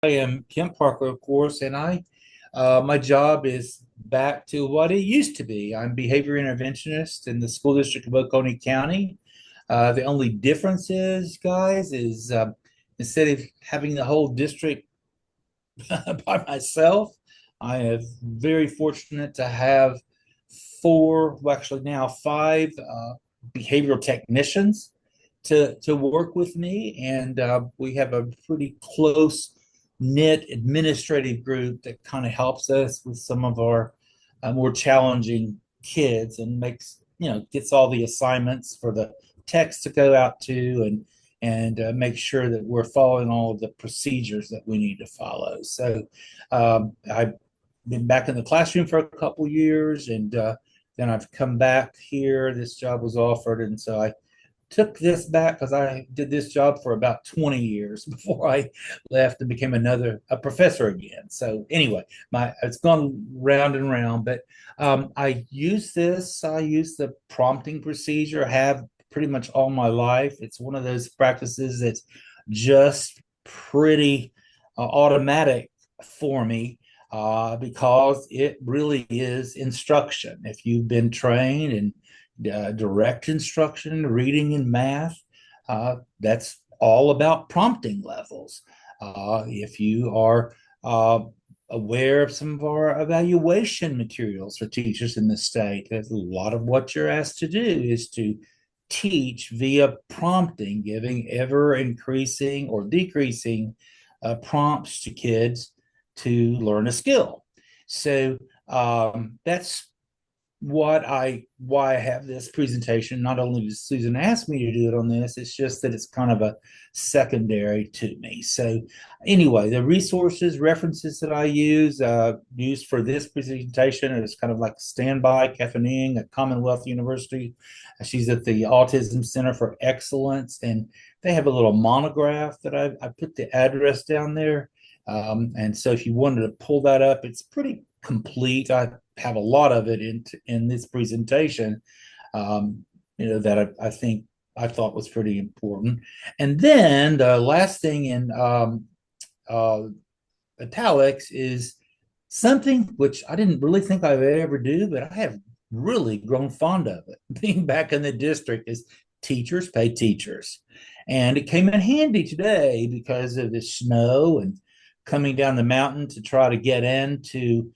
I am Kim Parker, of course, and my job is back to what it used to be. I'm behavior interventionist in the school district of Oconee County. The only difference is, guys, is instead of having the whole district by myself, I am very fortunate to have four, well, actually now five behavioral technicians to work with me, and we have a pretty close knit administrative group that kind of helps us with some of our more challenging kids and makes gets all the assignments for the techs to go out to and make sure that we're following all of the procedures that we need to follow. So I've been back in the classroom for a couple years, and then I've come back here. This job was offered, and so I took this back because I did this job for about 20 years before I left and became a professor again. So anyway, my it's gone round and round, but I use this. I use the prompting procedure. I have pretty much all my life. It's one of those practices that's just pretty automatic for me because it really is instruction. If you've been trained in direct instruction, reading, and math, that's all about prompting levels. If you are aware of some of our evaluation materials for teachers in the state, there's a lot of what you're asked to do is to teach via prompting, giving ever increasing or decreasing prompts to kids to learn a skill. So that's why I have this presentation. Not only does Susan ask me to do it on this, it's just that it's kind of a secondary to me. So anyway, the resources, references that I use for this presentation is kind of like standby. Kathleen at Commonwealth University. She's at the Autism Center for Excellence, and they have a little monograph that I put the address down there. And so if you wanted to pull that up, it's pretty complete. I have a lot of it in this presentation, that I think I thought was pretty important. And then the last thing in italics is something which I didn't really think I would ever do, but I have really grown fond of it. Being back in the district is teachers pay teachers. And it came in handy today because of the snow and coming down the mountain to try to get into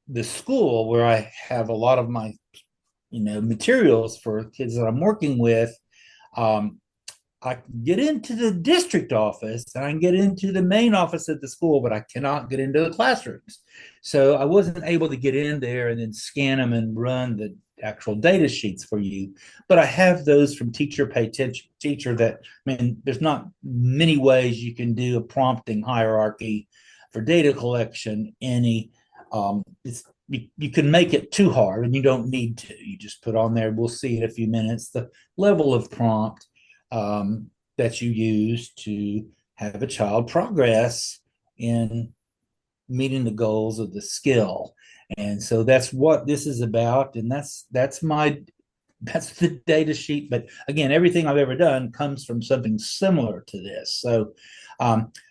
the school where I have a lot of my materials for kids that I'm working with. I can get into the district office and I can get into the main office at the school, but I cannot get into the classrooms. So I wasn't able to get in there and then scan them and run the actual data sheets for you. But I have those from Teacher Pay Teacher that, I mean, there's not many ways you can do a prompting hierarchy for data collection. You can make it too hard and you don't need to. You just put on there, we'll see in a few minutes, the level of prompt that you use to have a child progress in meeting the goals of the skill. And so that's what this is about. And that's the data sheet. But again, everything I've ever done comes from something similar to this. So,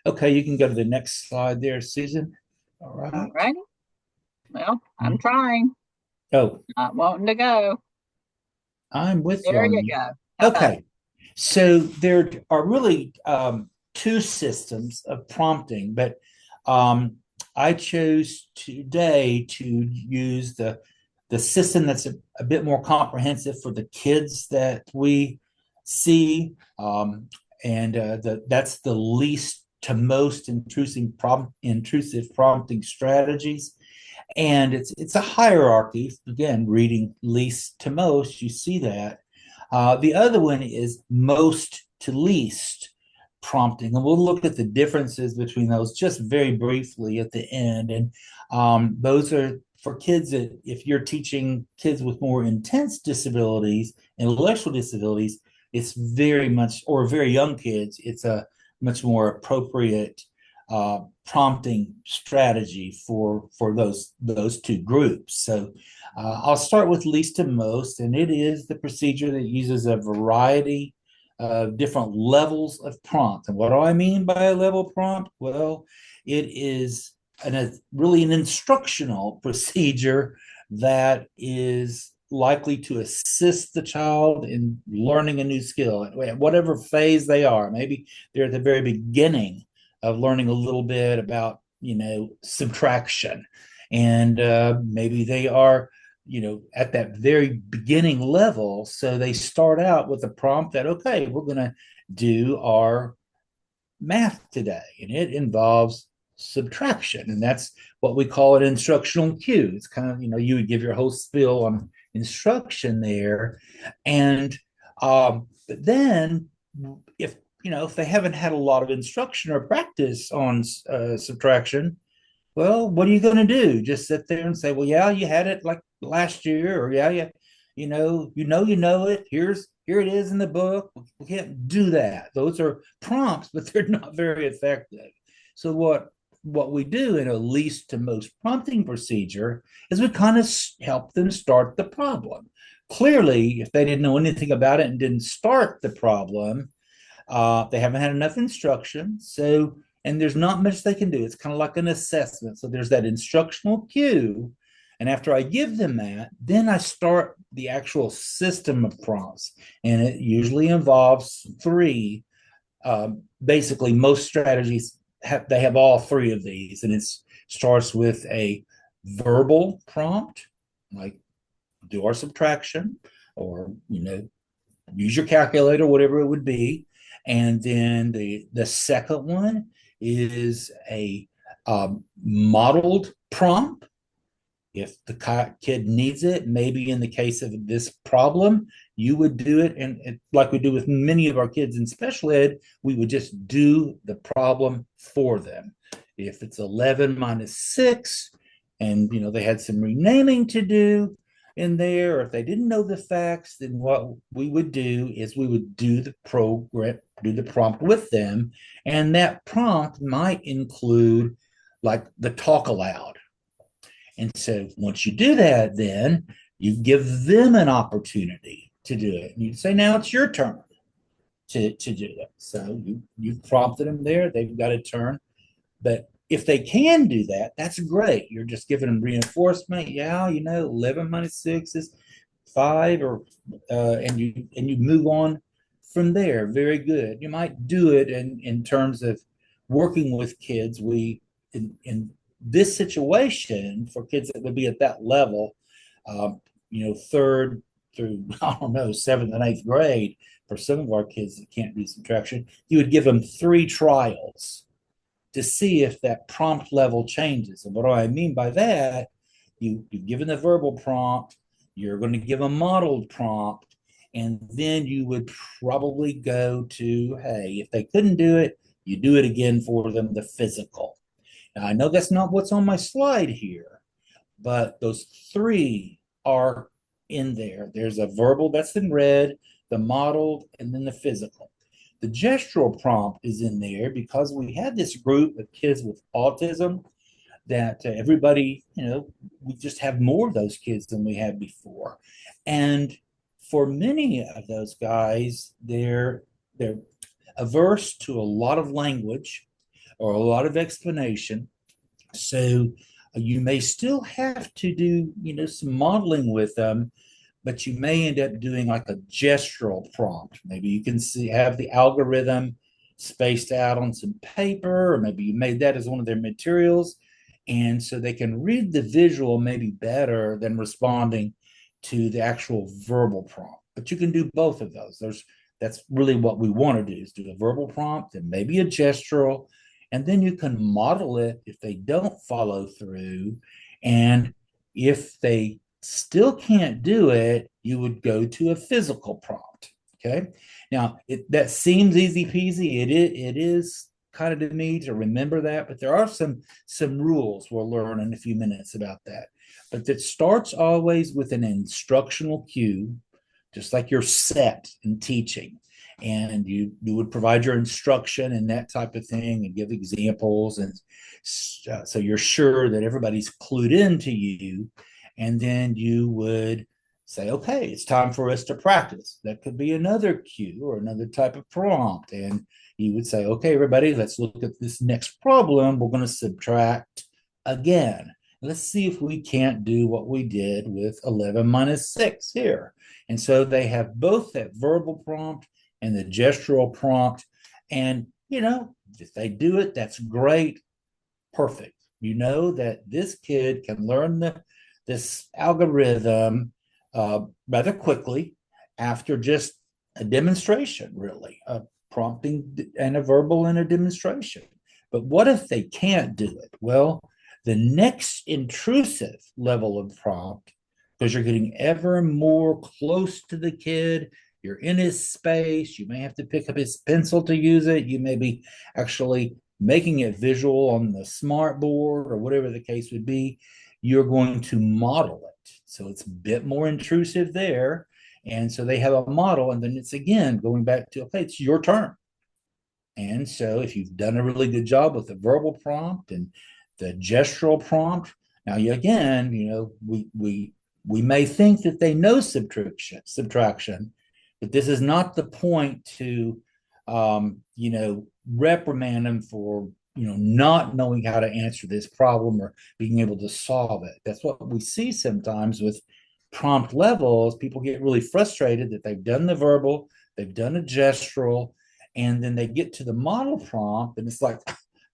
okay, you can go to the next slide there, Susan. All right. All righty. Well, I'm trying. Oh, Not wanting to go. I'm with you There on you you. go. How about Okay. So there are really two systems of prompting, but I chose today to use the system that's a bit more comprehensive for the kids that we see, and that's the least to most intrusive prompting strategies. And it's a hierarchy. Again, reading least to most, you see that. The other one is most to least prompting, and we'll look at the differences between those just very briefly at the end. And those are for kids that, if you're teaching kids with more intense disabilities, intellectual disabilities, it's very much, or very young kids, it's a much more appropriate prompting strategy for those two groups. So I'll start with least to most, and it is the procedure that uses a variety different levels of prompt. And what do I mean by a level prompt? Well, it is really an instructional procedure that is likely to assist the child in learning a new skill at whatever phase they are. Maybe they're at the very beginning of learning a little bit about, subtraction. And maybe they are, at that very beginning level. So they start out with a prompt that, okay, we're going to do our math today, and it involves subtraction. And that's what we call an instructional cue. It's kind of, you would give your whole spiel on instruction there. And, but then if they haven't had a lot of instruction or practice on subtraction, well, what are you going to do? Just sit there and say, well, yeah, you had it like last year, or yeah, yeah, you know it. Here it is in the book. We can't do that. Those are prompts, but they're not very effective. So what we do in a least to most prompting procedure is we kind of help them start the problem. Clearly, if they didn't know anything about it and didn't start the problem, they haven't had enough instruction. So, and there's not much they can do. It's kind of like an assessment. So there's that instructional cue. And after I give them that, then I start the actual system of prompts. And it usually involves three. Basically, most strategies have all three of these. And it starts with a verbal prompt, like do our subtraction, or, use your calculator, whatever it would be. And then the second one is a modeled prompt. If the kid needs it, maybe in the case of this problem, you would do it. And like we do with many of our kids in special ed, we would just do the problem for them. If it's 11 minus 6, and they had some renaming to do in there, or if they didn't know the facts, then what we would do is we would do the prompt with them. And that prompt might include like the talk aloud. And so once you do that, then you give them an opportunity to do it. And you say, now it's your turn to do that. So you've prompted them there, they've got a turn. But if they can do that, that's great. You're just giving them reinforcement. Yeah, 11 minus 6 is 5, or and you move on from there. Very good. You might do it in terms of working with kids. In this situation, for kids that would be at that level, third through, I don't know, seventh and eighth grade, for some of our kids that can't do subtraction, you would give them 3 trials to see if that prompt level changes. And what do I mean by that? You've given the verbal prompt, you're going to give a modeled prompt, and then you would probably go to, hey, if they couldn't do it, you do it again for them, the physical. Now, I know that's not what's on my slide here, but those 3 are in there. There's a verbal that's in red, the modeled, and then the physical. The gestural prompt is in there because we had this group of kids with autism that everybody, we just have more of those kids than we had before. And for many of those guys, they're averse to a lot of language or a lot of explanation. So you may still have to do, some modeling with them, but you may end up doing like a gestural prompt. Maybe you can have the algorithm spaced out on some paper, or maybe you made that as one of their materials. And so they can read the visual maybe better than responding to the actual verbal prompt. But you can do both of those. That's really what we want to do, is do a verbal prompt and maybe a gestural. And then you can model it if they don't follow through. And if they still can't do it, you would go to a physical prompt. Okay. Now, that seems easy peasy. It is kind of to me to remember that, but there are some rules we'll learn in a few minutes about that. But it starts always with an instructional cue, just like you're set in teaching. And you would provide your instruction and that type of thing, and give examples, and so you're sure that everybody's clued into you. And then you would say, okay, it's time for us to practice. That could be another cue or another type of prompt. And you would say, okay, everybody, let's look at this next problem. We're going to subtract again. Let's see if we can't do what we did with 11 minus 6 here. And so they have both that verbal prompt and the gestural prompt. And, if they do it, that's great. Perfect. You know that this kid can learn this algorithm rather quickly after just a demonstration, really, a prompting and a verbal and a demonstration. But what if they can't do it? Well, the next intrusive level of prompt, because you're getting ever more close to the kid, you're in his space, you may have to pick up his pencil to use it, you may be actually making it visual on the smart board or whatever the case would be, you're going to model it. So it's a bit more intrusive there. And so they have a model, and then it's again going back to, okay, it's your turn. And so if you've done a really good job with the verbal prompt and the gestural prompt, now again, we may think that they know subtraction, but this is not the point to reprimand them for not knowing how to answer this problem or being able to solve it. That's what we see sometimes with prompt levels. People get really frustrated that they've done the verbal, they've done a gestural, and then they get to the model prompt and it's like,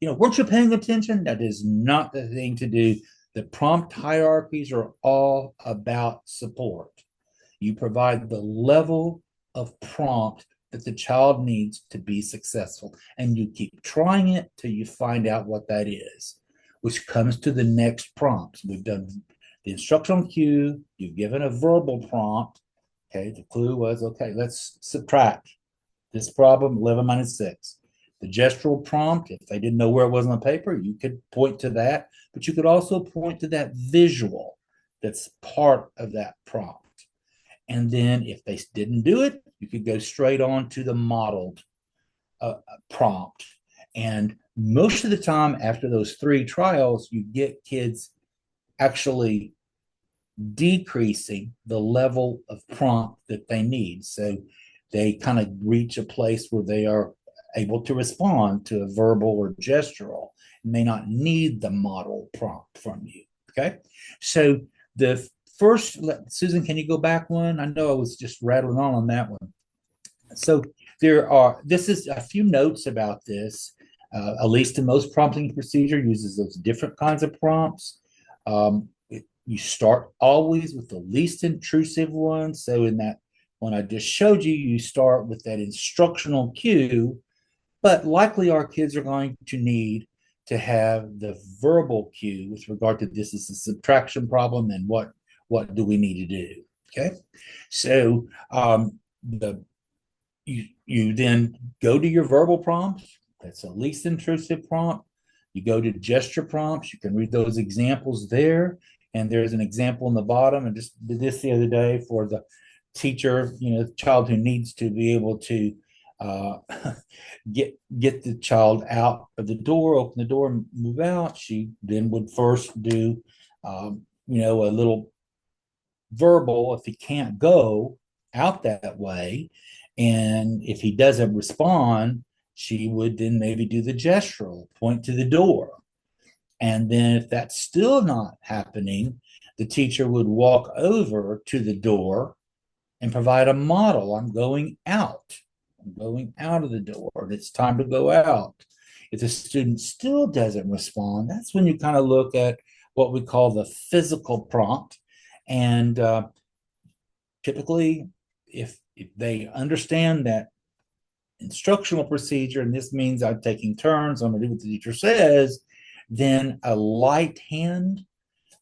weren't you paying attention? That is not the thing to do. The prompt hierarchies are all about support. You provide the level of prompt that the child needs to be successful. And you keep trying it till you find out what that is, which comes to the next prompts. We've done the instructional cue, you've given a verbal prompt. Okay, the clue was, okay, let's subtract this problem, 11 minus 6. The gestural prompt, if they didn't know where it was on the paper, you could point to that, but you could also point to that visual that's part of that prompt. And then if they didn't do it, you could go straight on to the modeled prompt. And most of the time after those 3 trials, you get kids actually decreasing the level of prompt that they need. So they kind of reach a place where they are able to respond to a verbal or gestural, may not need the model prompt from you. Okay. So the first, Susan, can you go back one? I know I was just rattling on that one. So this is a few notes about this. At least the most prompting procedure uses those different kinds of prompts. You start always with the least intrusive one. So in that one I just showed you, you start with that instructional cue, but likely our kids are going to need to have the verbal cue with regard to this is a subtraction problem and what do we need to do. Okay, so you then go to your verbal prompts. That's a least intrusive prompt. You go to gesture prompts. You can read those examples there. And there's an example in the bottom. I just did this the other day for the teacher, the child who needs to be able to get the child out of the door, open the door, and move out. She then would first do, a little verbal if he can't go out that way. And if he doesn't respond, she would then maybe do the gestural, point to the door. And then if that's still not happening, the teacher would walk over to the door and provide a model. I'm going out. I'm going out of the door. It's time to go out. If the student still doesn't respond, that's when you kind of look at what we call the physical prompt. And typically, if they understand that instructional procedure, and this means I'm taking turns, I'm going to do what the teacher says, then a light hand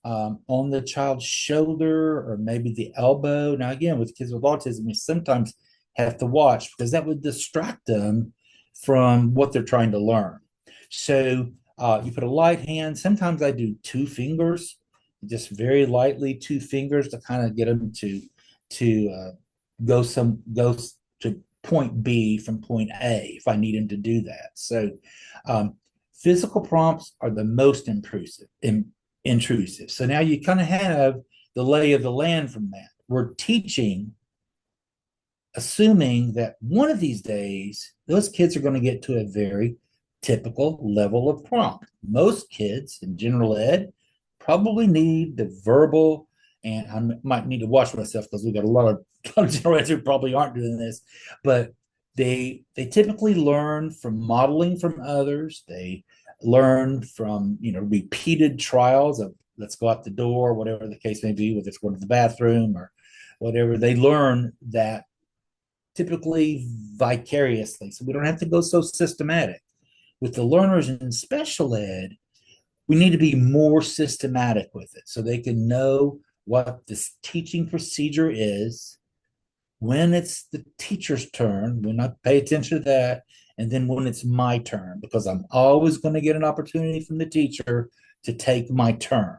on the child's shoulder or maybe the elbow. Now, again, with kids with autism, you sometimes have to watch because that would distract them from what they're trying to learn. So you put a light hand. Sometimes I do 2 fingers, just very lightly 2 fingers to kind of get them to go to point B from point A if I need them to do that. So physical prompts are the most intrusive. So now you kind of have the lay of the land from that. we're teaching, assuming that one of these days, those kids are going to get to a very typical level of prompt. Most kids in general ed probably need the verbal, and I might need to watch myself because we've got a lot of general eds who probably aren't doing this, but they typically learn from modeling from others. They learn from repeated trials of let's go out the door, whatever the case may be, whether it's going to the bathroom or whatever. They learn that typically vicariously, so we don't have to go so systematic. With the learners in special ed, we need to be more systematic with it so they can know what this teaching procedure is, when it's the teacher's turn, when I pay attention to that, and then when it's my turn, because I'm always going to get an opportunity from the teacher to take my turn.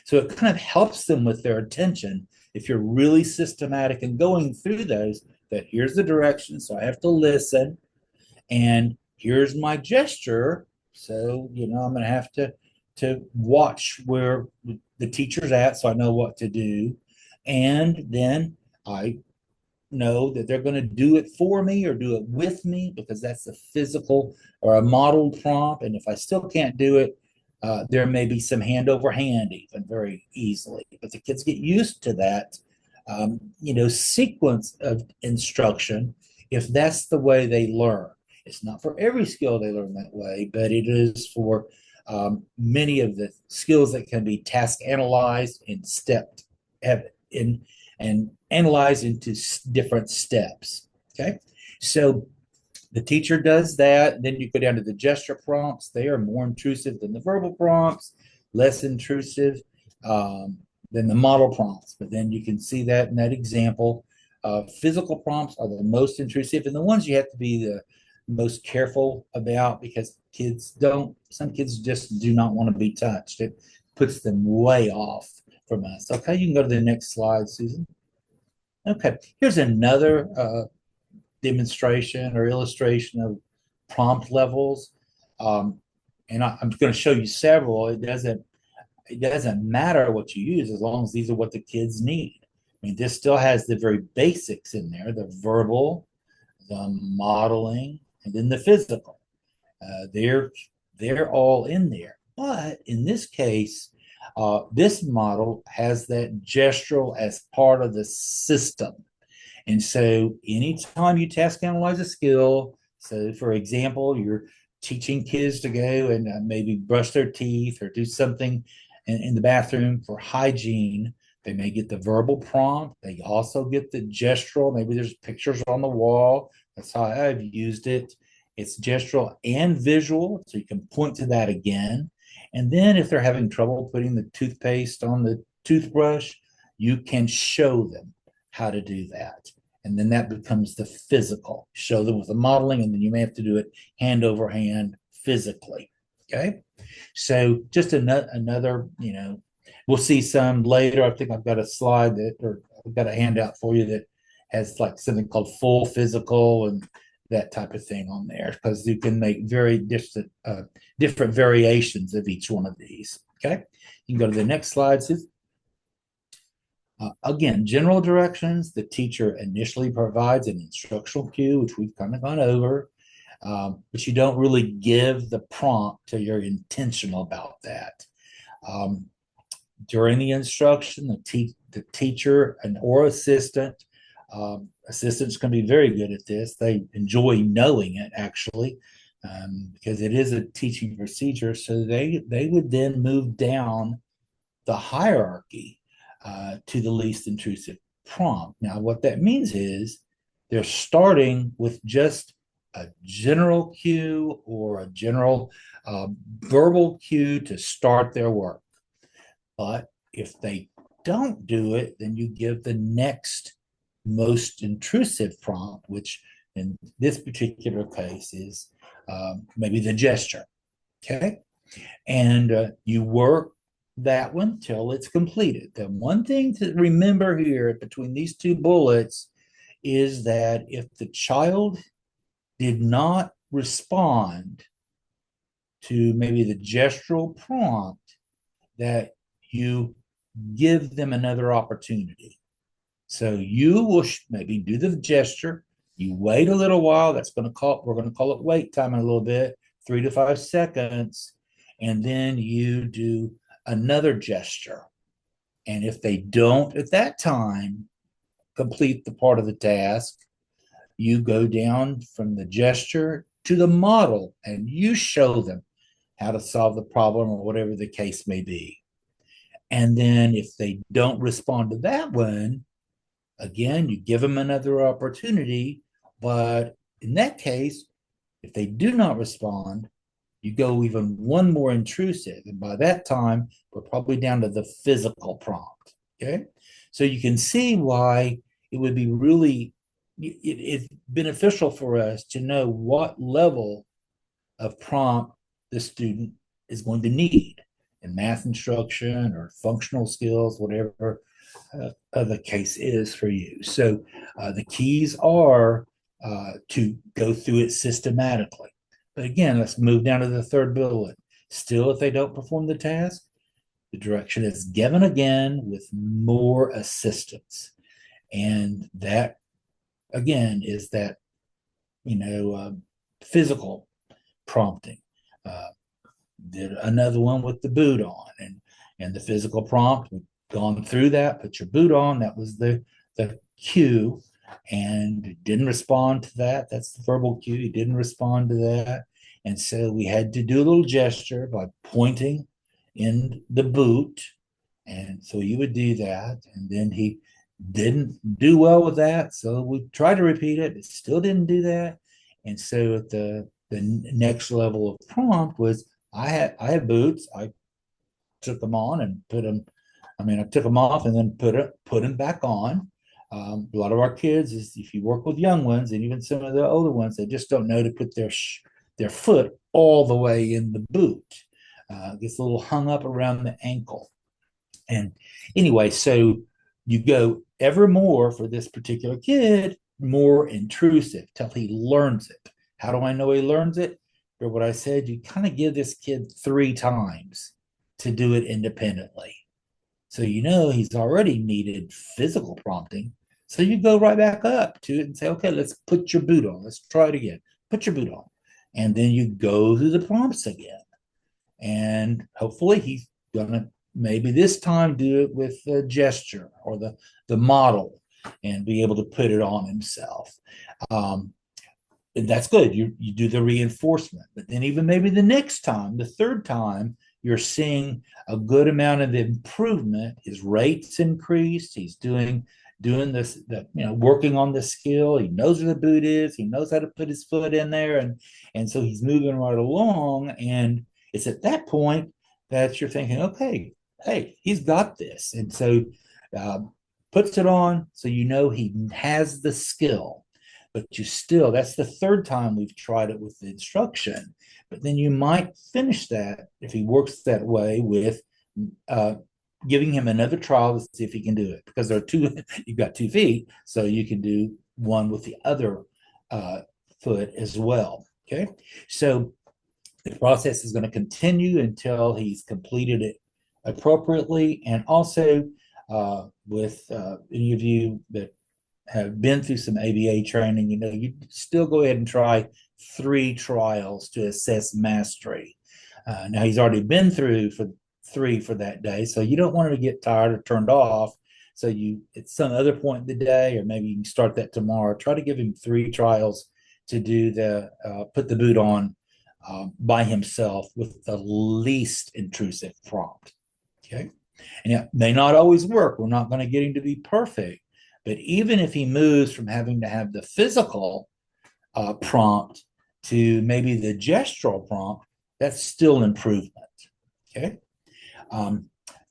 So it kind of helps them with their attention if you're really systematic and going through those, that here's the direction, so I have to listen, and here's my gesture. So, I'm going to have to watch where the teacher's at so I know what to do. And then I know that they're going to do it for me or do it with me because that's a physical or a modeled prompt. And if I still can't do it, there may be some hand over hand even very easily. But the kids get used to that, sequence of instruction if that's the way they learn. It's not for every skill they learn that way, but it is for many of the skills that can be task analyzed and stepped in and analyzed into different steps. Okay, so the teacher does that. Then you go down to the gesture prompts. They are more intrusive than the verbal prompts, less intrusive than the model prompts. But then you can see that in that example. Physical prompts are the most intrusive and the ones you have to be the most careful about because some kids just do not want to be touched. It puts them way off from us. Okay, you can go to the next slide, Susan. Okay, here's another demonstration or illustration of prompt levels. And I'm going to show you several. It doesn't matter what you use as long as these are what the kids need. I mean, this still has the very basics in there, the verbal, the modeling, and then the physical. They're all in there. But in this case, this model has that gestural as part of the system. And so anytime you task analyze a skill, so for example, you're teaching kids to go and maybe brush their teeth or do something in the bathroom for hygiene, they may get the verbal prompt. They also get the gestural. Maybe there's pictures on the wall. That's how I've used it. It's gestural and visual, so you can point to that again. And then if they're having trouble putting the toothpaste on the toothbrush, you can show them how to do that. And then that becomes the physical. Show them with the modeling, and then you may have to do it hand over hand physically. Okay. So just another, we'll see some later. I think I've got a slide or I've got a handout for you that has like something called full physical and that type of thing on there because you can make very different variations of each one of these. Okay. You can go to the next slide, Susan. Again, general directions, the teacher initially provides an instructional cue, which we've kind of gone over, but you don't really give the prompt till you're intentional about that. During the instruction, the teacher or assistant, assistants can be very good at this. They enjoy knowing it actually, because it is a teaching procedure. So they would then move down the hierarchy to the least intrusive prompt. Now, what that means is they're starting with just a general cue or a general verbal cue to start their work. But if they don't do it, then you give the next most intrusive prompt, which in this particular case is maybe the gesture. Okay. And you work that one till it's completed. The one thing to remember here between these two bullets is that if the child did not respond to maybe the gestural prompt, that you give them another opportunity. So you will maybe do the gesture. You wait a little while. We're going to call it wait time in a little bit, 3 to 5 seconds. And then you do another gesture. And if they don't at that time complete the part of the task, you go down from the gesture to the model and you show them how to solve the problem or whatever the case may be. And then if they don't respond to that one, again, you give them another opportunity. But in that case, if they do not respond, you go even one more intrusive. And by that time, we're probably down to the physical prompt. Okay. So you can see why it would be really it's beneficial for us to know what level of prompt the student is going to need in math instruction or functional skills, whatever the case is for you. So the keys are to go through it systematically. But again, let's move down to the third bullet. Still, if they don't perform the task, the direction is given again with more assistance. And that, again, is that, physical prompting. Uh, did another one with the boot on and the physical prompt. We've gone through that. Put your boot on. That was the cue, and didn't respond to that. That's the verbal cue. He didn't respond to that, and so we had to do a little gesture by pointing in the boot, and so you would do that, and then he didn't do well with that, so we tried to repeat it, but still didn't do that, and so at the next level of prompt was I had boots. I took them on and put them. I mean, I took them off and then put them back on. A lot of our kids is if you work with young ones and even some of the older ones, they just don't know to put their foot all the way in the boot. Gets a little hung up around the ankle. And anyway, so you go ever more for this particular kid, more intrusive till he learns it. How do I know he learns it? For what I said, you kind of give this kid 3 times to do it independently. So you know he's already needed physical prompting. So you go right back up to it and say, okay, let's put your boot on. Let's try it again. Put your boot on. And then you go through the prompts again. And hopefully he's gonna maybe this time do it with the gesture or the model and be able to put it on himself. And that's good. You do the reinforcement, but then even maybe the next time, the third time, you're seeing a good amount of improvement. His rates increased. He's doing this, working on the skill. He knows where the boot is. He knows how to put his foot in there, and so he's moving right along. And it's at that point that you're thinking, okay, hey, he's got this, and so puts it on, so you know he has the skill. But that's the third time we've tried it with the instruction. But then you might finish that if he works that way with giving him another trial to see if he can do it. Because you've got 2 feet, so you can do one with the other foot as well. Okay, so the process is going to continue until he's completed it appropriately. And also with any of you that have been through some ABA training, you still go ahead and try 3 trials to assess mastery. Now he's already been through for 3 for that day, so you don't want him to get tired or turned off. So you, at some other point in the day, or maybe you can start that tomorrow, try to give him 3 trials to do put the boot on by himself with the least intrusive prompt. Okay. And it may not always work. We're not going to get him to be perfect. But even if he moves from having to have the physical prompt to maybe the gestural prompt, that's still improvement. Okay.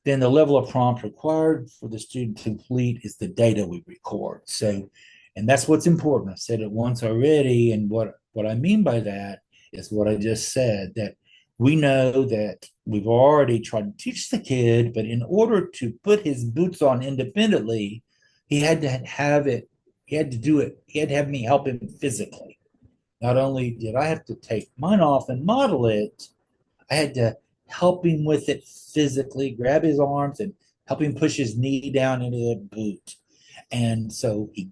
Then the level of prompt required for the student to complete is the data we record. So, and that's what's important. I've said it once already. And what I mean by that is what I just said, that we know that we've already tried to teach the kid, but in order to put his boots on independently, he had to have it, he had to do it, he had to have me help him physically. Not only did I have to take mine off and model it, I had to help him with it physically, grab his arms and help him push his knee down into the boot. And so he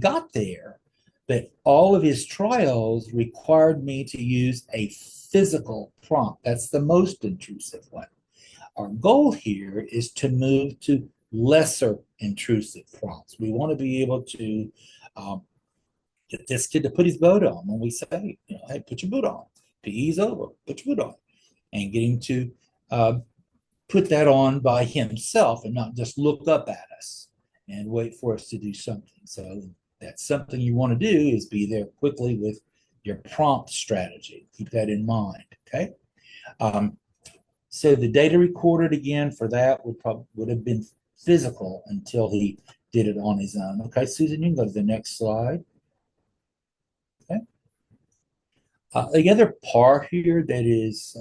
got there, but all of his trials required me to use a physical prompt. That's the most intrusive one. Our goal here is to move to lesser intrusive prompts. We want to be able to get this kid to put his boat on when we say, hey, put your boot on. PE's over, put your boot on. And get him to uh, put that on by himself and not just look up at us and wait for us to do something. So that's something you want to do, is be there quickly with your prompt strategy. Keep that in mind, okay? So the data recorded again for that would have been physical until he did it on his own. Okay, Susan, you can go to the next slide. Okay. The other part here that is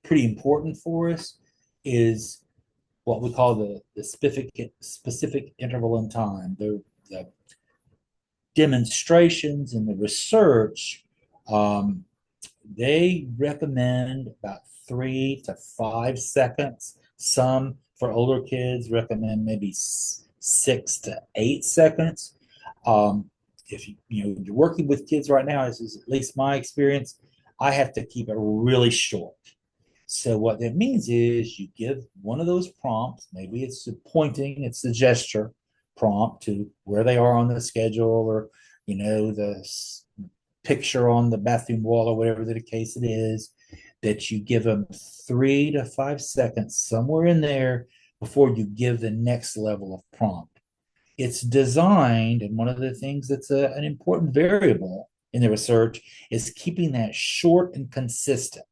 pretty important for us is what we call the specific interval in time. The demonstrations and the research, they recommend about 3 to 5 seconds. Some for older kids recommend maybe 6 to 8 seconds. If you're working with kids right now, this is at least my experience, I have to keep it really short. So what that means is you give one of those prompts, maybe it's the pointing, it's the gesture prompt to where they are on the schedule, or the picture on the bathroom wall, or whatever the case it is, that you give them 3 to 5 seconds somewhere in there before you give the next level of prompt. It's designed, and one of the things that's an important variable in the research is keeping that short and consistent.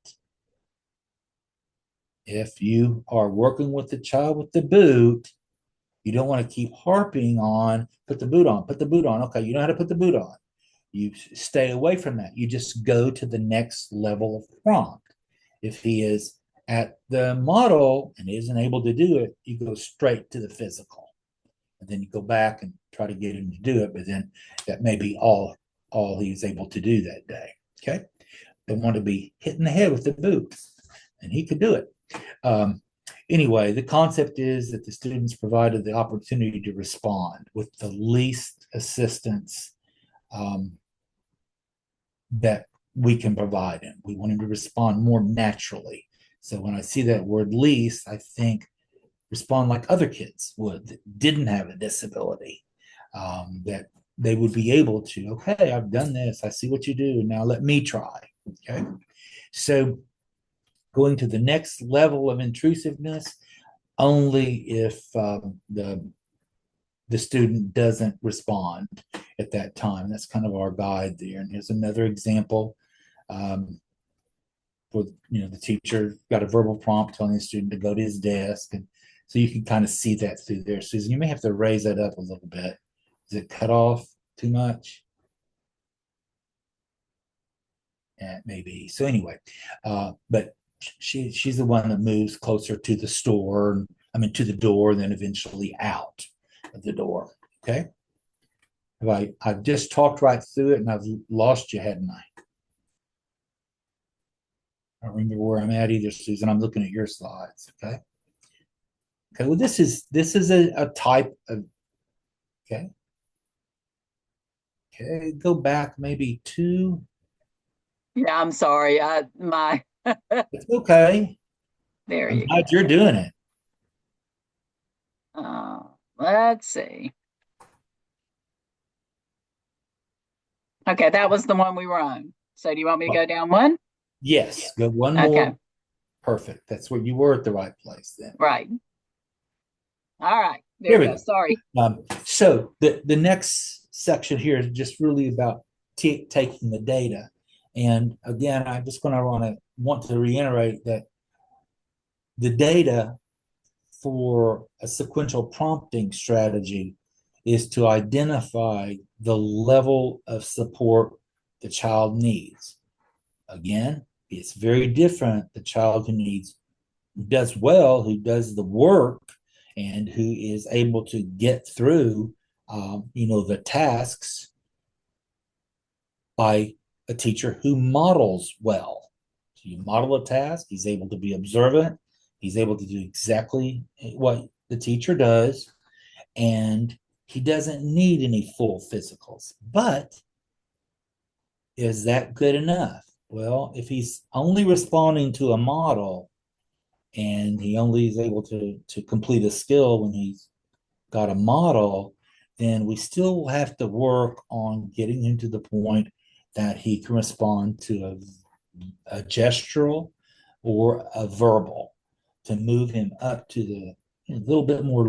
If you are working with the child with the boot, you don't want to keep harping on put the boot on, put the boot on. Okay, you know how to put the boot on. You stay away from that. You just go to the next level of prompt. If he is at the model and isn't able to do it, you go straight to the physical. And then you go back and try to get him to do it, but then that may be all he's able to do that day. Okay. They want to be hitting the head with the boot, and he could do it. Anyway, the concept is that the students provided the opportunity to respond with the least assistance that we can provide him. We want him to respond more naturally. So when I see that word least, I think respond like other kids would that didn't have a disability, that they would be able to, okay, I've done this, I see what you do, now let me try. Okay. So going to the next level of intrusiveness only if the student doesn't respond at that time. That's kind of our guide there. And here's another example. For the teacher got a verbal prompt telling the student to go to his desk, and so you can kind of see that through there. Susan, you may have to raise that up a little bit. Is it cut off too much? Yeah, maybe. So anyway, but she's the one that moves closer to the store, to the door, and then eventually out of the door. Okay. I've just talked right through it and I've lost you, hadn't I? I don't remember where I'm at either, Susan. I'm looking at your slides. Okay. Okay. Well, this is a type of, okay. Okay. Go back maybe two. Yeah, I'm sorry. It's okay. There I'm you glad go. you're doing it. Let's see. Okay, that was the one we were on. So do you want me to go down one? Yes. Go one Okay. more. Perfect. That's where you were at the right place then. Right. All right. There Here we we go. go. Sorry. So the next section here is just really about taking the data. And again, I'm just going to want to reiterate that the data for a sequential prompting strategy is to identify the level of support the child needs. Again, it's very different. The child who does well, who does the work, and who is able to get through, the tasks by a teacher who models well. So you model a task, he's able to be observant, he's able to do exactly what the teacher does, and He doesn't need any full physicals. But is that good enough? Well, if he's only responding to a model and he only is able to complete a skill when he's got a model, then we still have to work on getting him to the point that he can respond to a gestural or a verbal to move him up to the a little bit more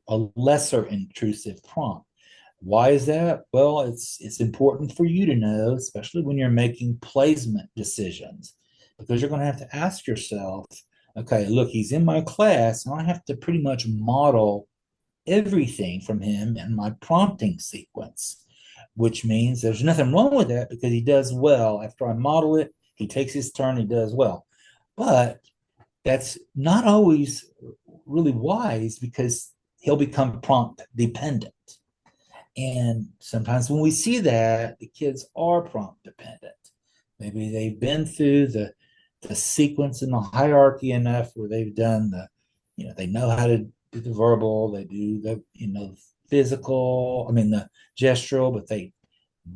a lesser intrusive prompt. Why is that? Well, it's important for you to know, especially when you're making placement decisions, because you're going to have to ask yourself, okay, look, he's in my class, and I have to pretty much model everything from him in my prompting sequence, which means there's nothing wrong with that because he does well. After I model it, he takes his turn, he does well. But that's not always really wise because he'll become prompt dependent. And sometimes when we see that, the kids are prompt dependent. Maybe they've been through the sequence and the hierarchy enough where they've done they know how to do the verbal, they do the, physical, the gestural, but they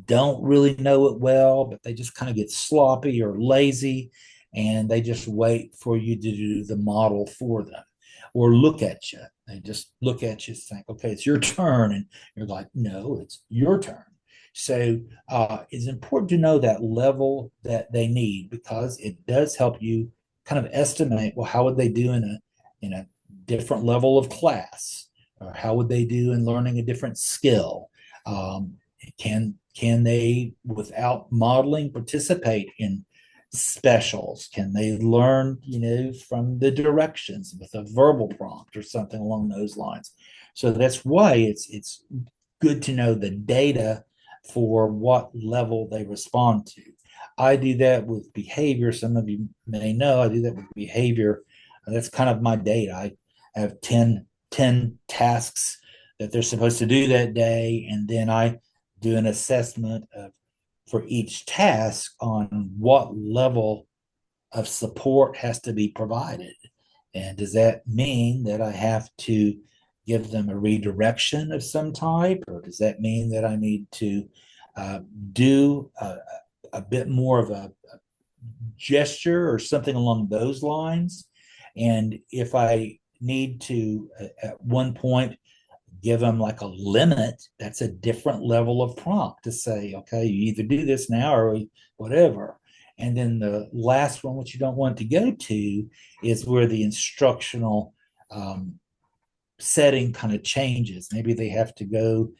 don't really know it well, but they just kind of get sloppy or lazy and they just wait for you to do the model for them or look at you. They just look at you and think, okay, it's your turn. And you're like, no, it's your turn. So it's important to know that level that they need because it does help you kind of estimate, well, how would they do in a different level of class? Or how would they do in learning a different skill? Can they, without modeling, participate in specials? Can they learn, from the directions with a verbal prompt or something along those lines? So that's why it's good to know the data for what level they respond to. I do that with behavior. Some of you may know I do that with behavior. That's kind of my data. I have 10 tasks that they're supposed to do that day, and then I do an assessment for each task on what level of support has to be provided. And does that mean that I have to give them a redirection of some type, or does that mean that I need to do a bit more of a gesture or something along those lines? And if I need to, at one point, give them like a limit, that's a different level of prompt to say, okay, you either do this now or whatever. And then the last one, which you don't want to go to, is where the instructional setting kind of changes. Maybe they have to go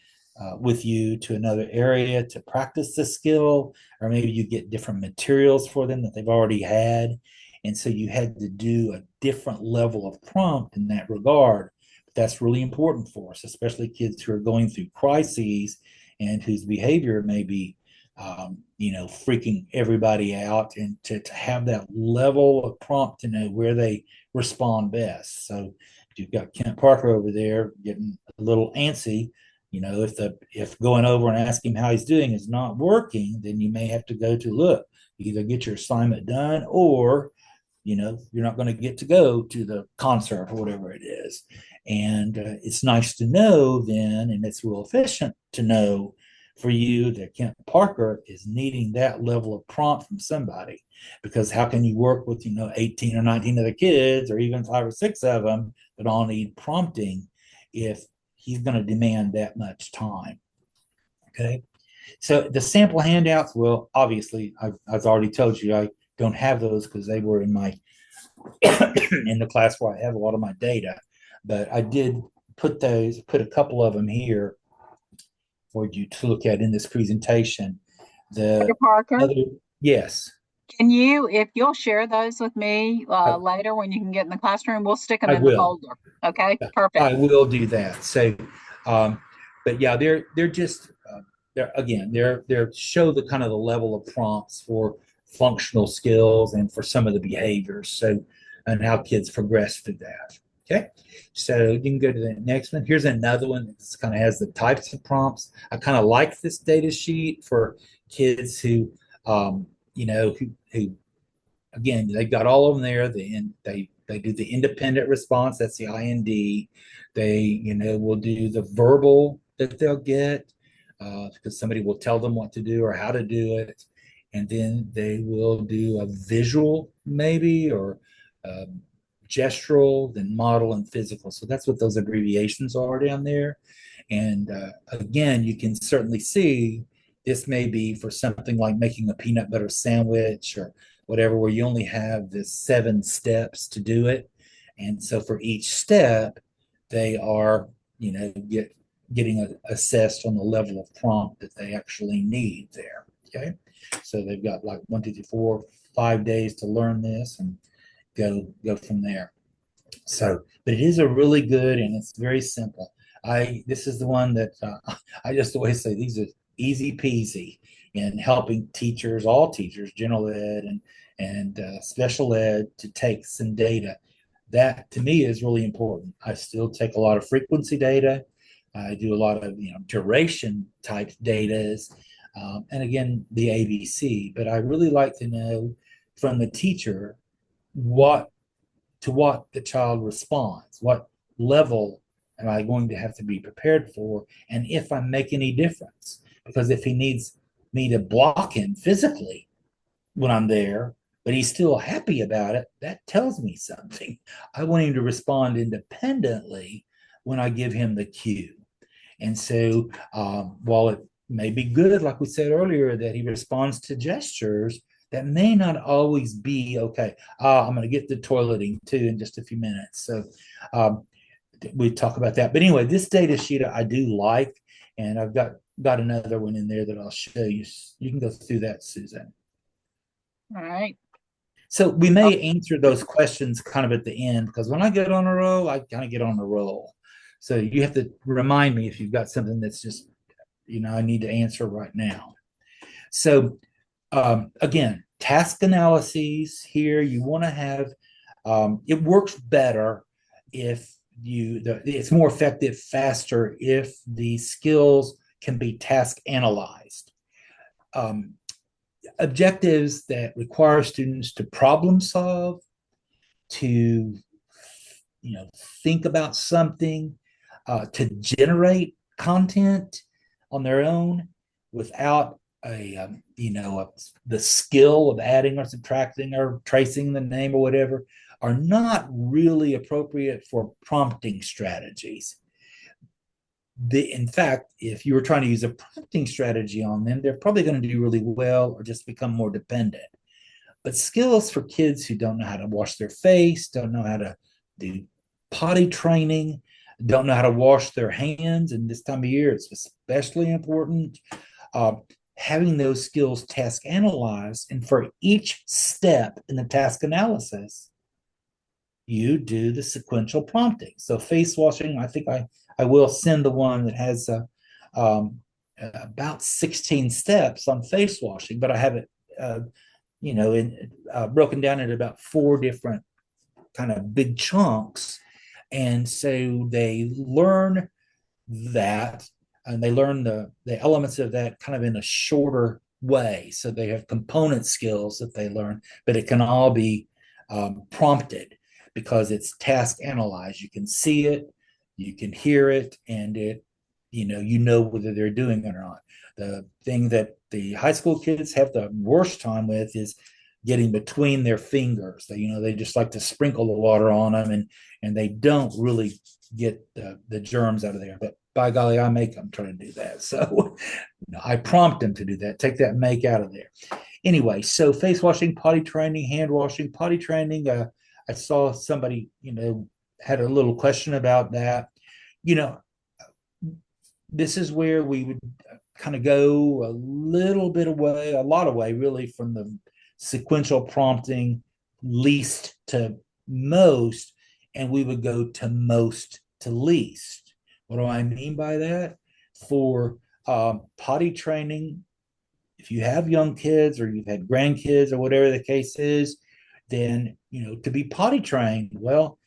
with you to another area to practice the skill, or maybe you get different materials for them that they've already had. And so you had to do a different level of prompt in that regard. But that's really important for us, especially kids who are going through crises and whose behavior may be, freaking everybody out, and to have that level of prompt to know where they respond best. So if you've got Kent Parker over there getting a little antsy, if going over and asking him how he's doing is not working, then you may have to go to look, either get your assignment done or you're not going to get to go to the concert or whatever it is. And it's nice to know then, and it's real efficient to know for you that Kent Parker is needing that level of prompt from somebody. Because how can you work with 18 or 19 other kids, or even 5 or 6 of them that all need prompting, if he's going to demand that much time? Okay, so the sample handouts, well, obviously I've already told you I don't have those because they were in my in the class where I have a lot of my data, but I did put a couple of them here for you to look at in this presentation. Dr. The Parker, other, yes, can you, if you'll share those with me I, later when you can get in the classroom, we'll stick them I in the will. folder. Okay, perfect. I will do that. So, um, but yeah, they're just they're show the kind of the level of prompts for functional skills and for some of the behaviors. So, and how kids progress through that. Okay, so you can go to the next one. Here's another one that kind of has the types of prompts. I kind of like this data sheet for kids who, who again, they've got all of them there. They do the independent response. That's the IND. They will do the verbal that they'll get because somebody will tell them what to do or how to do it. And then they will do a visual, maybe, or um, gestural, then model and physical. So that's what those abbreviations are down there. And again, you can certainly see this may be for something like making a peanut butter sandwich or whatever, where you only have the 7 steps to do it. And so for each step, they are, getting assessed on the level of prompt that they actually need there. Okay. So they've got like 1, 2, 3, 4, 5 days to learn this and go from there. So, but it is a really good and it's very simple. This is the one that I just always say these are easy peasy in helping teachers, all teachers, general ed and special ed, to take some data. That to me is really important. I still take a lot of frequency data. I do a lot of duration type data, and again the ABC. But I really like to know from the teacher what to what the child responds, what level am I going to have to be prepared for, and if I make any difference. Because if he needs me to block him physically when I'm there, but he's still happy about it, that tells me something. I want him to respond independently when I give him the cue. And so, while it may be good, like we said earlier, that he responds to gestures, that may not always be okay. I'm going to get the toileting too in just a few minutes. So, we talk about that. But anyway, this data sheet I do like, and I've got another one in there that I'll show you. You can go through that, Susan. All right. So we may answer those questions kind of at the end, because when I get on a roll, I kind of get on a roll. So you have to remind me if you've got something that's just, I need to answer right now. So again, task analyses here, you want to have, it works better if it's more effective, faster if the skills can be task analyzed. Objectives that require students to problem solve, to think about something, to generate content on their own without the skill of adding or subtracting or tracing the name or whatever, are not really appropriate for prompting strategies. In fact, if you were trying to use a prompting strategy on them, they're probably going to do really well or just become more dependent. But skills for kids who don't know how to wash their face, don't know how to do potty training, don't know how to wash their hands, and this time of year it's especially important. Having those skills task analyzed, and for each step in the task analysis, you do the sequential prompting. So face washing, I think I will send the one that has about 16 steps on face washing, but I have it broken down into about 4 different kind of big chunks. And so they learn that, and they learn the elements of that kind of in a shorter way. So they have component skills that they learn, but it can all be prompted because it's task analyzed. You can see it, you can hear it, and it, whether they're doing it or not. The thing that the high school kids have the worst time with is getting between their fingers. They just like to sprinkle the water on them, and they don't really get the germs out of there. But by golly, I make them try to do that. So I prompt them to do that. Take that make out of there. Anyway, so face washing, potty training, hand washing, potty training. I saw somebody, had a little question about that. This is where we would kind of go a lot away, really, from the sequential prompting, least to most, and we would go to most to least. What do I mean by that? For potty training, if you have young kids or you've had grandkids or whatever the case is, then to be potty trained, well,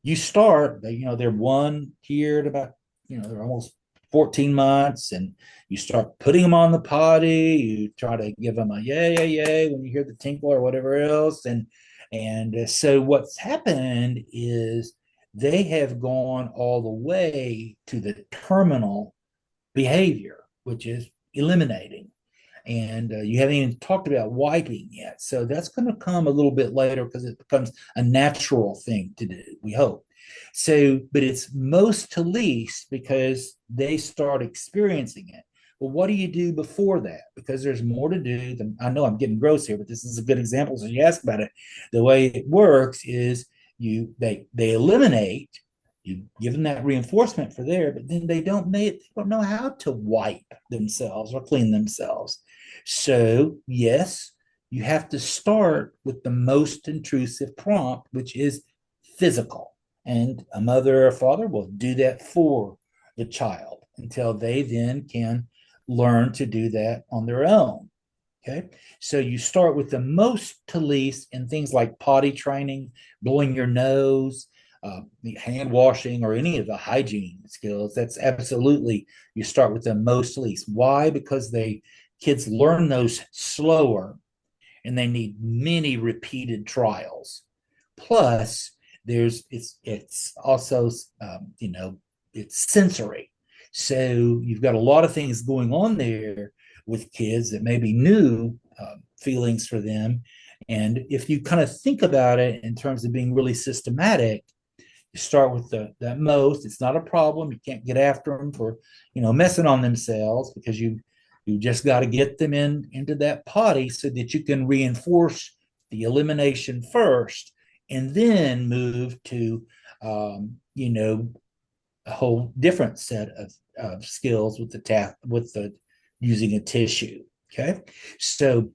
you start. They're 1 here at about they're almost 14 months, and you start putting them on the potty. You try to give them a yay, yay, yay when you hear the tinkle or whatever else. And so what's happened is they have gone all the way to the terminal behavior, which is eliminating. And you haven't even talked about wiping yet. So that's going to come a little bit later because it becomes a natural thing to do, we hope. So, but it's most to least because they start experiencing it. Well, what do you do before that? Because there's more to do than, I know I'm getting gross here, but this is a good example. So you ask about it. The way it works is they eliminate, you give them that reinforcement for there, but then they don't know how to wipe themselves or clean themselves. So yes, you have to start with the most intrusive prompt, which is physical. And a mother or a father will do that for the child until they then can learn to do that on their own. Okay. So you start with the most to least in things like potty training, blowing your nose, hand washing, or any of the hygiene skills. That's absolutely, you start with the most to least. Why? Because kids learn those slower and they need many repeated trials. Plus, it's also it's sensory. So you've got a lot of things going on there with kids that may be new feelings for them. And if you kind of think about it in terms of being really systematic, you start with the most. It's not a problem. You can't get after them for messing on themselves because you just got to get them into that potty so that you can reinforce the elimination first, and then move to a whole different set of skills with the using a tissue. Okay, so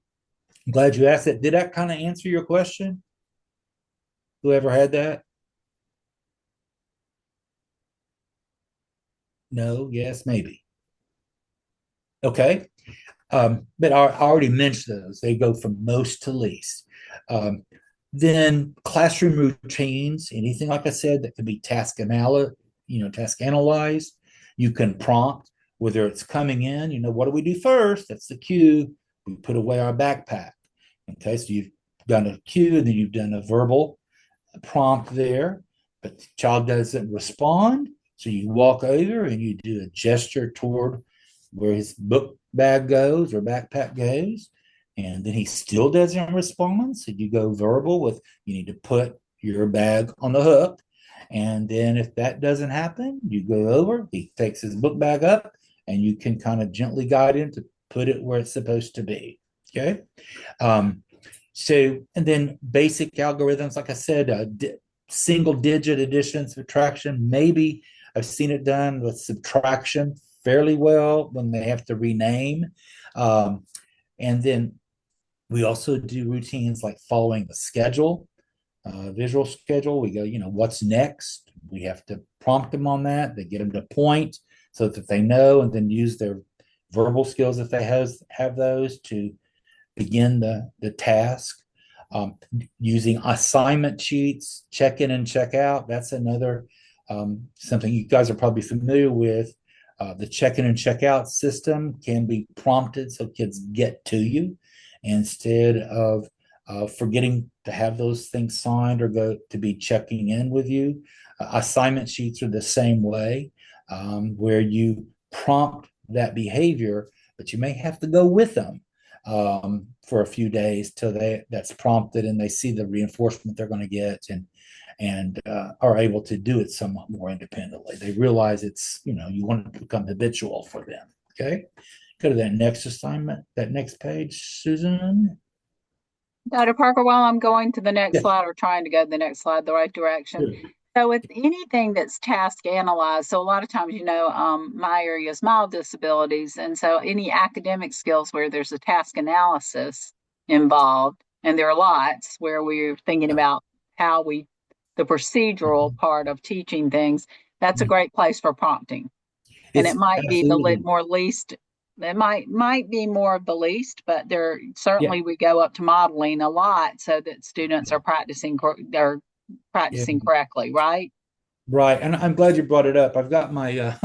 I'm glad you asked that. Did that kind of answer your question? Whoever had that? No, yes, maybe. Okay. But I already mentioned those. They go from most to least. Um, then classroom routines, anything like I said that could be task analyzed. You can prompt whether it's coming in. What do we do first? That's the cue. We put away our backpack. Okay, so you've done a cue, and then you've done a verbal prompt there, but the child doesn't respond. So you walk over and you do a gesture toward where his book bag goes or backpack goes. And then he still doesn't respond. So you go verbal with, you need to put your bag on the hook. And then if that doesn't happen, you go over, he takes his book bag up, and you can kind of gently guide him to put it where it's supposed to be. Okay. Um, and then basic algorithms, like I said, single digit addition, subtraction. Maybe I've seen it done with subtraction fairly well when they have to rename. And then we also do routines like following the schedule, visual schedule. We go, what's next? We have to prompt them on that. They get them to point so that they know, and then use their verbal skills if they have those to begin the task. Using assignment sheets, check in and check out. That's another something you guys are probably familiar with. The check in and check out system can be prompted so kids get to you instead of forgetting to have those things signed or go to be checking in with you. Assignment sheets are the same way, where you prompt that behavior, but you may have to go with them for a few days till that's prompted and they see the reinforcement they're going to get, and are able to do it somewhat more independently. They realize it's, you want it to become habitual for them. Okay. Go to that next assignment, that next page, Susan. Dr. Parker, while I'm going to the next Yeah. slide or trying to go to the next slide the right direction. Sure. So with anything that's task analyzed, so a lot of times, my area is mild disabilities. And so any academic skills where there's a task analysis involved, and there are lots where we're thinking about the procedural part of teaching things, that's a great place for prompting. And it It's might be absolutely. more least, it might be more of the least, but there Yeah. certainly we go up to modeling a lot so that students are Yeah. practicing correctly, right? Right. And I'm glad you brought it up. I've got my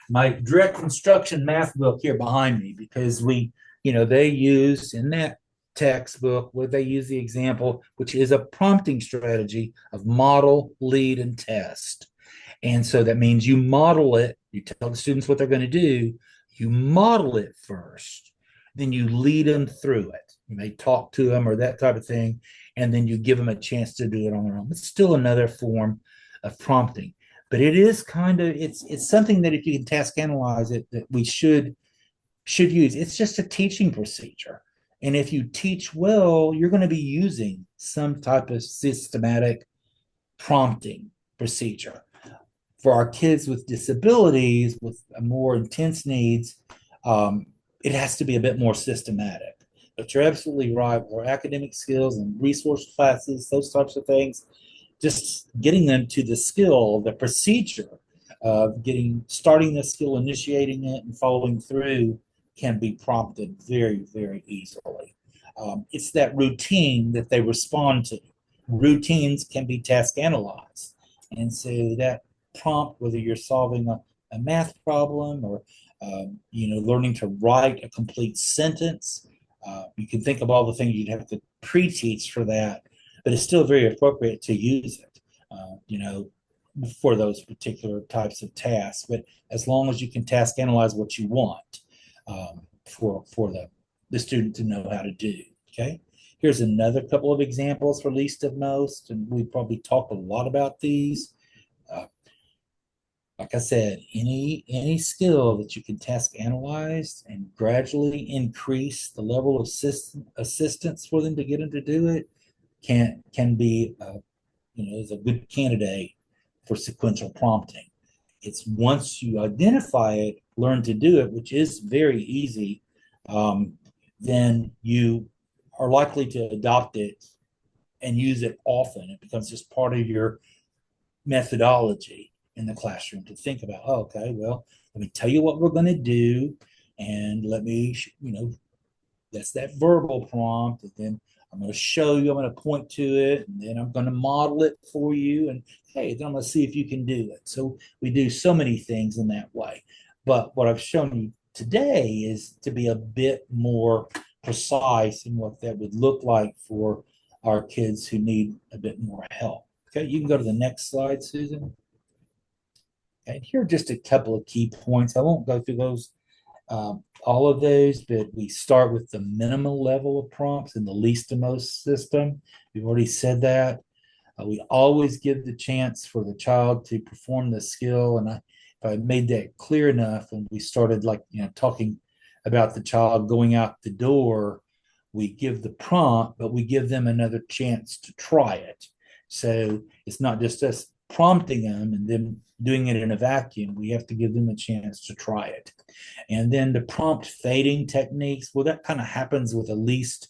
my direct instruction math book here behind me because they use in that textbook where they use the example, which is a prompting strategy of model, lead, and test. And so that means you model it, you tell the students what they're going to do, you model it first, then you lead them through it. You may talk to them or that type of thing, and then you give them a chance to do it on their own. It's still another form of prompting, but it is kind of it's something that if you can task analyze it, that we should use. It's just a teaching procedure. And if you teach well, you're going to be using some type of systematic prompting procedure. For our kids with disabilities, with more intense needs, it has to be a bit more systematic. But you're absolutely right. With our academic skills and resource classes, those types of things, just getting them to the skill, the procedure of starting the skill, initiating it, and following through can be prompted very, very easily. It's that routine that they respond to. Routines can be task analyzed. And so that prompt, whether you're solving a math problem or learning to write a complete sentence, you can think of all the things you'd have to pre-teach for that, but it's still very appropriate to use it, for those particular types of tasks. But as long as you can task analyze what you want for the student to know how to do. Okay. Here's another couple of examples for least of most, and we probably talked a lot about these. Uh, like I said, any skill that you can task analyze and gradually increase the level of assistance for them to get them to do it can be is a good candidate for sequential prompting. It's once you identify it, learn to do it, which is very easy, then you are likely to adopt it and use it often. It becomes just part of your methodology in the classroom to think about, oh, okay, well, let me tell you what we're going to do, and let me, that's that verbal prompt, and then I'm going to show you, I'm going to point to it, and then I'm going to model it for you, and hey, then I'm going to see if you can do it. So we do so many things in that way. But what I've shown you today is to be a bit more precise in what that would look like for our kids who need a bit more help. Okay, you can go to the next slide, Susan. And here are just a couple of key points. I won't go through those, all of those, but we start with the minimal level of prompts in the least to most system. We've already said that. We always give the chance for the child to perform the skill. And if I made that clear enough, and we started talking about the child going out the door, we give the prompt, but we give them another chance to try it. So it's not just us prompting them and then doing it in a vacuum. We have to give them a chance to try it. And then the prompt fading techniques, well, that kind of happens with a least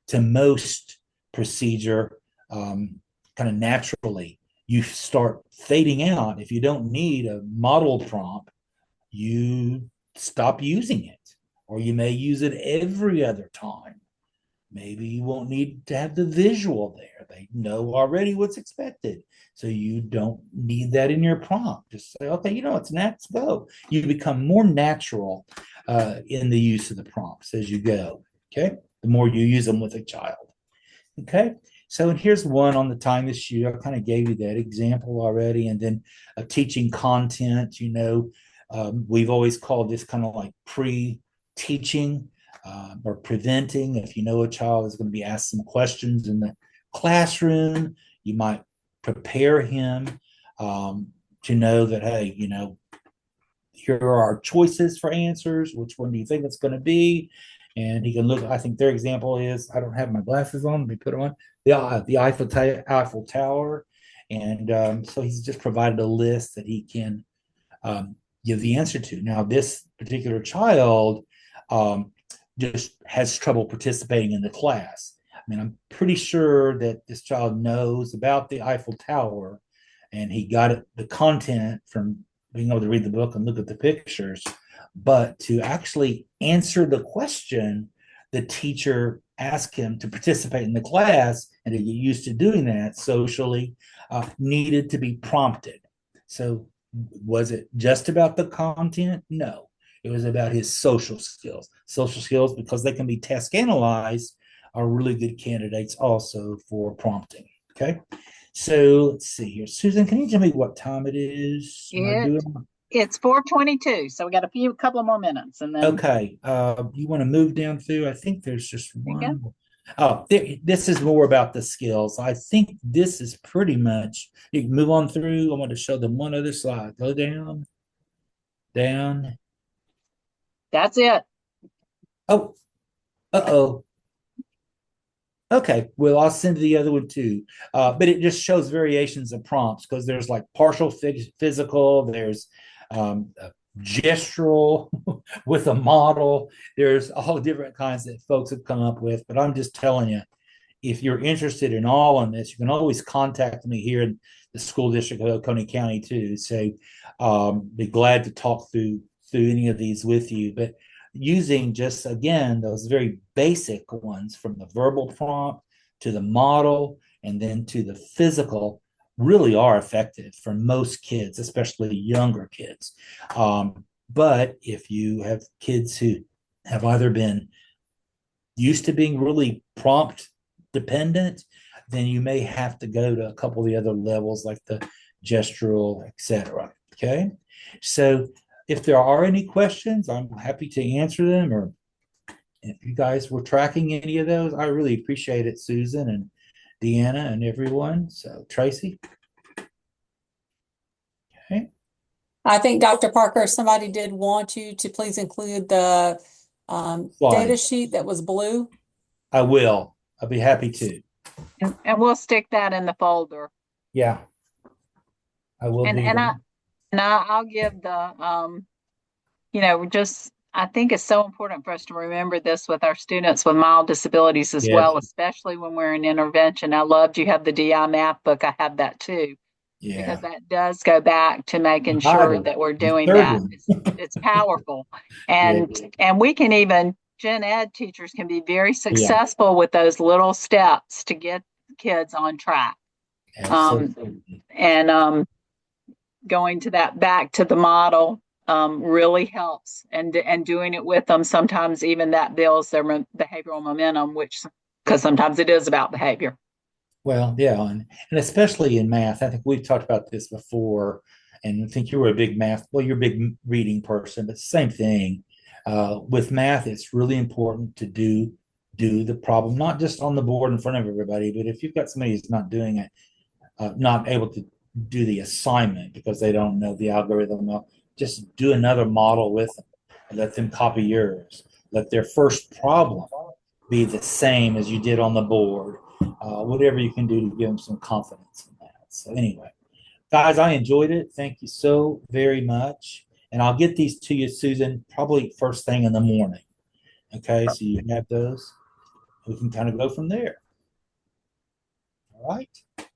to most procedure, kind of naturally. You start fading out. If you don't need a model prompt, you stop using it, or you may use it every other time. Maybe you won't need to have the visual there. They know already what's expected. So you don't need that in your prompt. Just say, okay, it's next, go. You become more natural in the use of the prompts as you go. Okay. The more you use them with a child. Okay. So here's one on the time issue. I kind of gave you that example already. And then teaching content, we've always called this kind of like pre-teaching. Or preventing. If you know a child is going to be asked some questions in the classroom, you might prepare him to know that, hey, here are our choices for answers. Which one do you think it's going to be? And he can look. I think their example is, I don't have my glasses on. Let me put them on. The Eiffel Tower. And so he's just provided a list that he can give the answer to. Now, this particular child just has trouble participating in the class. I mean, I'm pretty sure that this child knows about the Eiffel Tower, and he got the content from being able to read the book and look at the pictures. But to actually answer the question, the teacher asked him to participate in the class and to get used to doing that socially, needed to be prompted. So was it just about the content? No. It was about his social skills. Social skills, because they can be task analyzed, are really good candidates also for prompting. Okay. So let's see here. Susan, can you tell me what time it is? Am I It doing it's 4:22, so we got a couple of more minutes, and then okay? You want to move down through? I think there's just there you go. one more. Oh, this is more about the skills. I think this is pretty much. You can move on through. I want to show them one other slide. Go down, down. That's it. Oh, uh-oh. Okay, well, I'll send the other one too. But it just shows variations of prompts because there's like partial physical, there's gestural with a model, there's all different kinds that folks have come up with. But I'm just telling you, if you're interested in all on this, you can always contact me here in the school district of Oconee County too. So be glad to talk through any of these with you. But using just again those very basic ones from the verbal prompt to the model and then to the physical really are effective for most kids, especially younger kids. But if you have kids who have either been used to being really prompt dependent, then you may have to go to a couple of the other levels like the gestural, etc. Okay. So if there are any questions, I'm happy to answer them. Or if you guys were tracking any of those, I really appreciate it, Susan and Deanna and everyone. So Tracy. Okay. I think Dr. Parker, somebody did want you to please include the data Slide. sheet that was blue. I will. I'll be happy to. And we'll stick that in the folder. Yeah. I will And do and I that. and I'll give the just I think it's so important for us to remember this with our students with mild disabilities as Yes. well, especially when we're in intervention. I loved you have the DI math book. I have that too, because Yeah. that does go back to making sure Bible. that we're The doing third that. one. It's powerful. Yeah. And we can even gen ed teachers can be very Yeah. successful with those little steps to get kids on track. Absolutely. And going to that back to the model really helps, and doing it with them sometimes even that builds their behavioral momentum, which because sometimes it is about behavior. Well, yeah, and especially in math, I think we've talked about this before, and I think you were a big math, well, you're a big reading person, but same thing. With math, it's really important to do the problem, not just on the board in front of everybody, but if you've got somebody who's not doing it, not able to do the assignment because they don't know the algorithm, well, just do another model with them and let them copy yours. Let their first problem be the same as you did on the board. Whatever you can do to give them some confidence in that. So anyway, guys, I enjoyed it. Thank you so very much. And I'll get these to you, Susan, probably first thing in the morning. Okay, so you have those. We can kind of go from there. All right.